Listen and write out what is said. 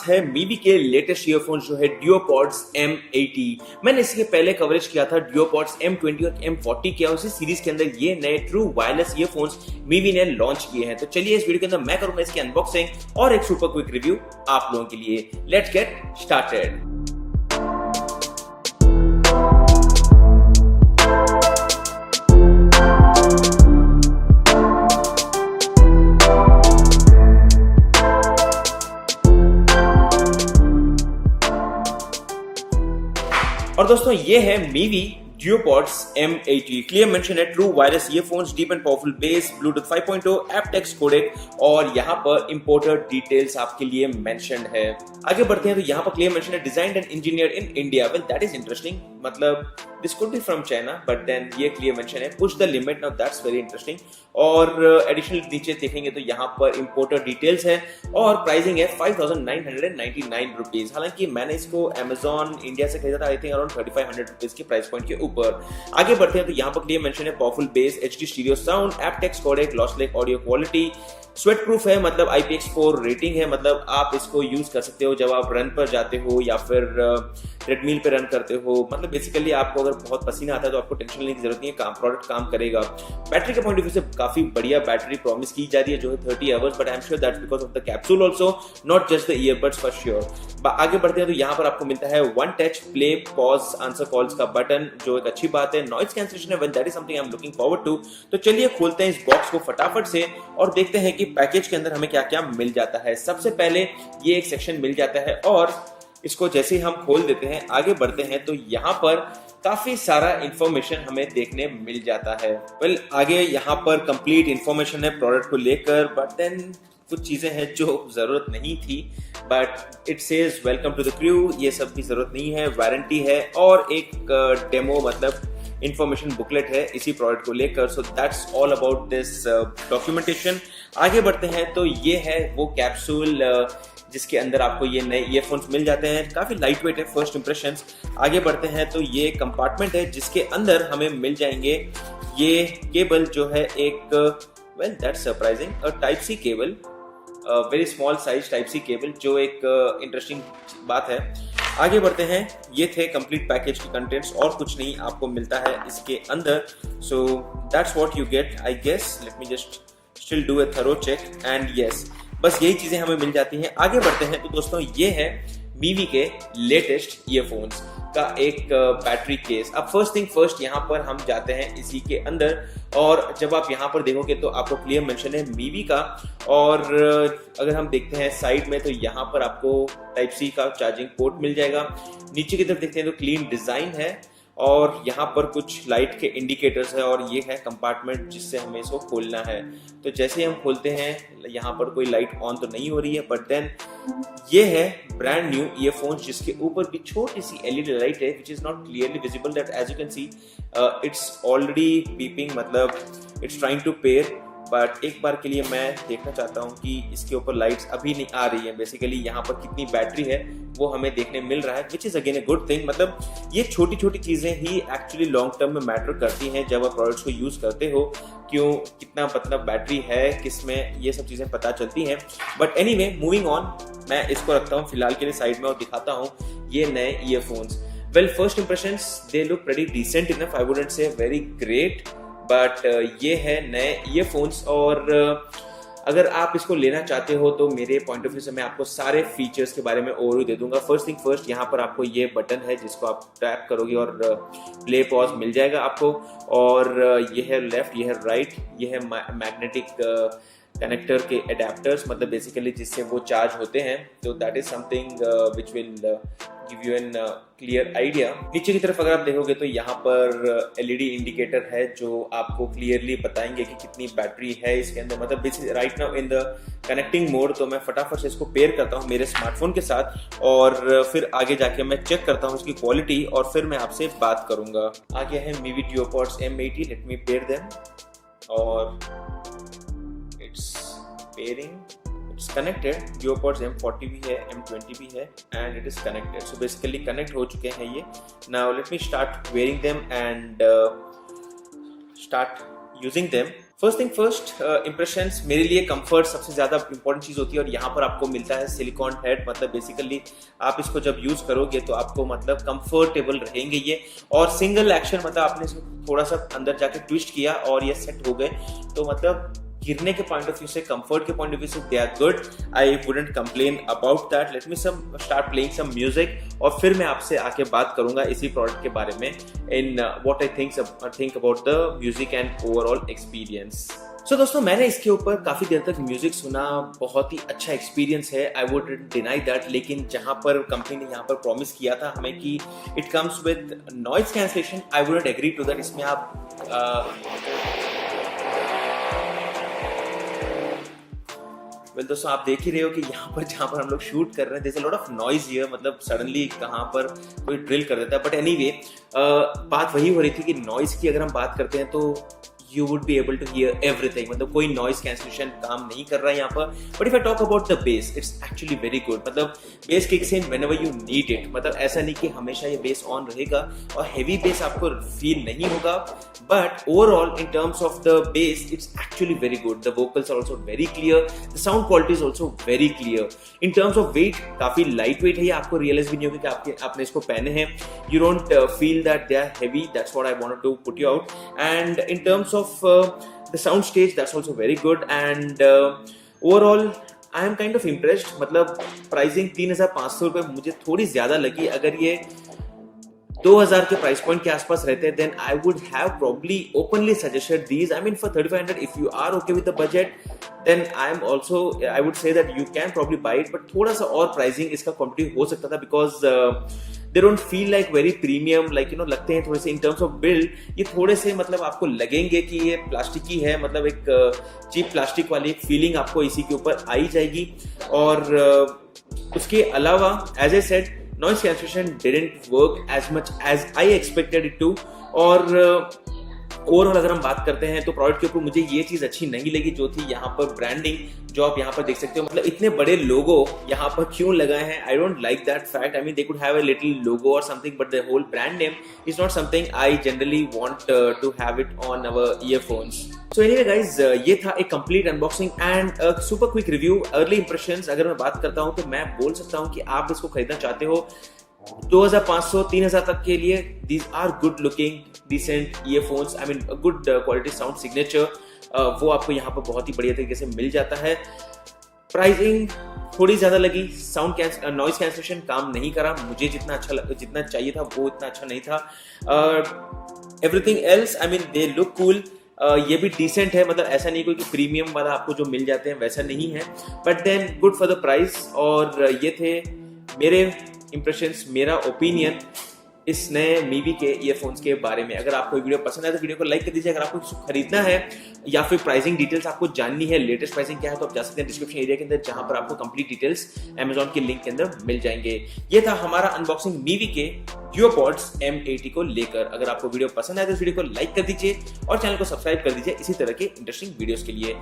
है मीवी के latest earphones जो है डुओपॉड्स M80। मैंने इसके पहले कवरेज किया था डुओपॉड्स M20 और M40 किया। उसी सीरीज के अंदर ये नए ट्रू वायरलेस ईयरफोन्स मीवी ने लॉन्च किए हैं। तो चलिए इस वीडियो के अंदर मैं करूंगा इसकी अनबॉक्सिंग और एक सुपर क्विक रिव्यू आप लोगों के लिए। Let's get started. और दोस्तों ये है Mivi Duopods M80। Clear mention है true wireless earphones, deep and powerful bass, Bluetooth 5.0, aptX codec और यहाँ पर इंपोर्टर डिटेल्स आपके लिए मेंशन है। आगे बढ़ते हैं तो यहाँ पर क्लियर मेंशन है designed and engineered in India. Well that is interesting, मतलब this could be from China but then ये क्लियर मेंशन है push the limit. Now that's very interesting. और एडिशनल नीचे देखेंगे तो यहाँ पर इंपोर्टर डिटेल्स है और प्राइसिंग है 5,999 रुपीज। हालांकि मैंने इसको अमेजॉन इंडिया से खरीदा था आई थिंक अराउंड 3,500 रुपीज के प्राइस पॉइंट के ऊपर। आगे बढ़ते हैं तो यहाँ पर क्लियर मेंशन है powerful bass, HD stereo sound, aptX codec, lossless audio quality, sweat proof है, मतलब IPX4 रेटिंग है, मतलब आप इसको यूज कर सकते हो जब आप रन पर जाते हो या फिर ट्रेडमिल पे रन करते हो। मतलब बेसिकली आपको अगर बहुत पसीना आता है तो आपको टेंशन लेने की जरूरत नहीं है, प्रोडक्ट काम करेगा। बैटरी के पॉइंट ऑफ व्यू से काफी बढ़िया बैटरी प्रॉमिस की जा रही है जो है 30 hours, but I am sure that's because of the capsule also, not just the earbuds for sure. आगे बढ़ते हैं तो यहाँ पर आपको मिलता है one touch play pause answer calls का बटन, जो एक अच्छी बात है। नॉइज कैंसलेशन है, well that is something I am looking forward to. तो चलिए खोलते हैं इस बॉक्स को फटाफट से और देखते हैं कि पैकेज के अंदर हमें क्या क्या मिल जाता है। सबसे पहले ये एक सेक्शन मिल जाता है और इसको जैसे ही हम खोल देते हैं आगे बढ़ते हैं तो यहाँ पर काफी सारा इंफॉर्मेशन हमें देखने मिल जाता है। वेल आगे यहाँ पर कंप्लीट इंफॉर्मेशन है प्रोडक्ट को लेकर, बट देन कुछ चीजें हैं जो जरूरत नहीं थी, but it says welcome to the crew, ये सब की जरूरत नहीं है। वारंटी है और एक डेमो मतलब इंफॉर्मेशन बुकलेट है इसी प्रोडक्ट को लेकर। So that's all about this documentation. आगे बढ़ते हैं तो ये है वो कैप्सूल जिसके अंदर आपको ये नए ईयरफोन्स मिल जाते हैं। काफी लाइट वेट है फर्स्ट इंप्रेशंस। आगे बढ़ते हैं तो ये कंपार्टमेंट है जिसके अंदर हमें मिल जाएंगे ये केबल जो है एक, well that's surprising, type C cable, very small size type C cable, जो एक इंटरेस्टिंग बात है। आगे बढ़ते हैं, ये थे कंप्लीट पैकेज के कंटेंट्स और कुछ नहीं आपको मिलता है इसके अंदर। So that's what you get I guess. Let me just still do a thorough check and yes, बस यही चीजें हमें मिल जाती हैं। आगे बढ़ते हैं तो दोस्तों ये है मीवी के लेटेस्ट ईयरफोन्स का एक बैटरी केस। अब फर्स्ट थिंग फर्स्ट यहाँ पर हम जाते हैं इसी के अंदर और जब आप यहाँ पर देखोगे तो आपको क्लियर मेंशन है मीवी का। और अगर हम देखते हैं साइड में तो यहाँ पर आपको टाइप सी का चार्जिंग पोर्ट मिल जाएगा। नीचे की तरफ देखते हैं तो क्लीन डिजाइन है और यहाँ पर कुछ लाइट के इंडिकेटर्स है और ये है कंपार्टमेंट जिससे हमें इसको खोलना है। तो जैसे हम खोलते हैं यहाँ पर कोई लाइट ऑन तो नहीं हो रही है, बट देन ये है ब्रांड न्यू ईयरफोन्स जिसके ऊपर भी छोटी सी LED लाइट है which is not clearly visible, that as you can see it's already beeping, मतलब it's trying to pair. But एक बार के लिए मैं देखना चाहता हूँ कि इसके ऊपर लाइट्स अभी नहीं आ रही है। बेसिकली यहाँ पर कितनी बैटरी है वो हमें देखने मिल रहा है, which is again a good thing. मतलब ये छोटी छोटी चीजें ही एक्चुअली लॉन्ग टर्म में मैटर करती हैं जब आप प्रोडक्ट्स को यूज करते हो, क्यों कितना मतलब बैटरी है किसमें, ये सब चीजें पता चलती हैं। बट एनीवे मूविंग ऑन, मैं इसको रखता हूँ फिलहाल के लिए साइड में और दिखाता हूँ ये नए earphones. Well first impressions they look pretty decent enough, I wouldn't say very great, but ये है नए ईयरफोन्स। और अगर आप इसको लेना चाहते हो तो मेरे पॉइंट ऑफ व्यू से मैं आपको सारे फीचर्स के बारे में ओवरव्यू दे दूंगा। फर्स्ट थिंग फर्स्ट, यहाँ पर आपको ये बटन है जिसको आप टैप करोगे और प्ले पॉज मिल जाएगा आपको। और ये है लेफ्ट, ये है राइट, ये है मैग्नेटिक कनेक्टर के एडेप्टर्स, मतलब बेसिकली जिससे वो चार्ज होते हैं। तो that is something which will give you an clear idea. नीचे की तरफ अगर आप देखोगे तो यहाँ पर LED इंडिकेटर है जो आपको क्लियरली बताएंगे कि कितनी बैटरी है इसके अंदर। मतलब right now in the connecting mode, तो मैं फटाफट से इसको पेयर करता हूँ मेरे स्मार्टफोन के साथ और फिर आगे जाके मैं चेक करता हूँ इसकी क्वालिटी और फिर मैं आपसे बात करूंगा। आगे है Mivi Duopods M80, let me pair them और pairing, it's connected। Duopods M40 भी है, M20 भी है and it is connected। so basically connect हो चुके हैं ये। now let me start wearing them and start using them। First thing first, impressions मेरे लिए कंफर्ट सबसे ज्यादा इंपॉर्टेंट चीज होती है, और यहाँ पर आपको मिलता है सिलिकॉन हेड। मतलब बेसिकली आप इसको जब यूज करोगे तो आपको मतलब कंफर्टेबल रहेंगे ये, और सिंगल एक्शन मतलब आपने इसको थोड़ा सा अंदर जाके ट्विस्ट किया और ये सेट हो गए, तो मतलब गिरने के पॉइंट ऑफ व्यू से, कंफर्ट के पॉइंट ऑफ व्यू से they are good. I wouldn't complain about that. Let me start playing some music, और फिर मैं आपसे आके बात करूंगा इसी प्रोडक्ट के बारे में, in what I think about the music and overall experience. So दोस्तों, मैंने इसके ऊपर काफी देर तक म्यूजिक सुना, बहुत ही अच्छा एक्सपीरियंस है, आई वुड डिनाई दैट। लेकिन जहां पर कंपनी ने यहाँ पर प्रॉमिस किया था हमें कि it comes with noise cancellation, I wouldn't agree to that. इसमें आप वेल दोस्तों, आप देख ही रहे हो कि यहाँ पर जहाँ पर हम लोग शूट कर रहे हैं, there's a lot of noise here, मतलब सडनली कहाँ पर कोई ड्रिल कर देता है। बट एनीवे, बात वही हो रही थी कि नॉइज की अगर हम बात करते हैं तो you would be able to hear everything, मतलब कोई नॉइज कैंसलेशन काम नहीं कर रहा है यहाँ पर। But if I talk about the bass, it's actually very good. मतलब bass kicks in whenever you need it, मतलब ऐसा नहीं कि हमेशा ये बेस ऑन रहेगा और हेवी बेस आपको फील नहीं होगा, but overall in terms of the bass it's actually very good. The vocals are also very clear, the sound quality is also very clear. In terms of weight, काफी light weight है ये, आपको realise भी नहीं होगा कि आपने इसको पहने हैं। You don't feel that they are heavy, that's what I wanted to put you out. And in terms of the sound stage, that's also very good, and overall I am kind of impressed। मतलब pricing 3,500 रुपए मुझे थोड़ी ज्यादा लगी। अगर ये 2,000 के price point के आसपास रहते, then I would have probably openly suggested these। I mean for 3,500, if you are okay with the budget, then I would say that you can probably buy it, but थोड़ा सा और pricing इसका competitive हो सकता था, because they don't feel like very premium, like लगते हैं थोड़े से। इन टर्म्स ऑफ बिल्ड ये थोड़े से मतलब आपको लगेंगे कि ये प्लास्टिक ही है, मतलब एक चीप प्लास्टिक वाली एक फीलिंग आपको इसी के ऊपर आई जाएगी। और उसके अलावा as a said, noise cancellation didn't work as much as I expected it to. और ओवरऑल अगर हम बात करते हैं तो प्रोडक्ट के ऊपर मुझे ये चीज अच्छी नहीं लगी जो थी यहाँ पर ब्रांडिंग, जो आप यहाँ पर देख सकते हो। मतलब इतने बड़े लोगो यहाँ पर क्यों लगाए हैं, I don't like that fact. I mean they could have a little logo और something, but the whole brand name is not something I generally want to have it on our earphones. So anyway guys, ये था एक complete unboxing and super quick review. Early impressions अगर मैं बात करता हूँ तो मैं बोल सकता हूँ कि आप इसको खरीदना चाहते हो 2,500-3,000 तक के लिए, these are good looking decent earphones, I mean good quality sound signature, वो आपको यहाँ पर बहुत ही बढ़िया तरीके से मिल जाता है। प्राइसिंग थोड़ी ज्यादा लगी, साउंड नॉइज कैंसलेशन काम नहीं करा मुझे जितना चाहिए था, वो इतना अच्छा नहीं था। Everything else, I mean they look cool, ये भी डिसेंट है, मतलब ऐसा नहीं कोई कि प्रीमियम वाला आपको जो मिल जाते हैं वैसा नहीं है, but then good for the price. और ये थे मेरे इंप्रेशंस, मेरा ओपिनियन इस नए मीवी के ईयरफोन्स के बारे में। अगर आपको वीडियो पसंद आए तो वीडियो को लाइक कर दीजिए। अगर आपको इसको खरीदना है या फिर प्राइसिंग डिटेल्स आपको जाननी है, लेटेस्ट प्राइसिंग क्या है, तो आप जा सकते हैं डिस्क्रिप्शन एरिया के अंदर, जहां पर आपको कंप्लीट डिटेल्स अमेजॉन के लिंक के अंदर मिल जाएंगे। ये था हमारा अनबॉक्सिंग मीवी के ड्यूओपॉड्स M80 को लेकर। अगर आपको वीडियो पसंद आए तो इस वीडियो को लाइक कर दीजिए और चैनल को सब्सक्राइब कर दीजिए इसी तरह के इंटरेस्टिंग वीडियोस के लिए।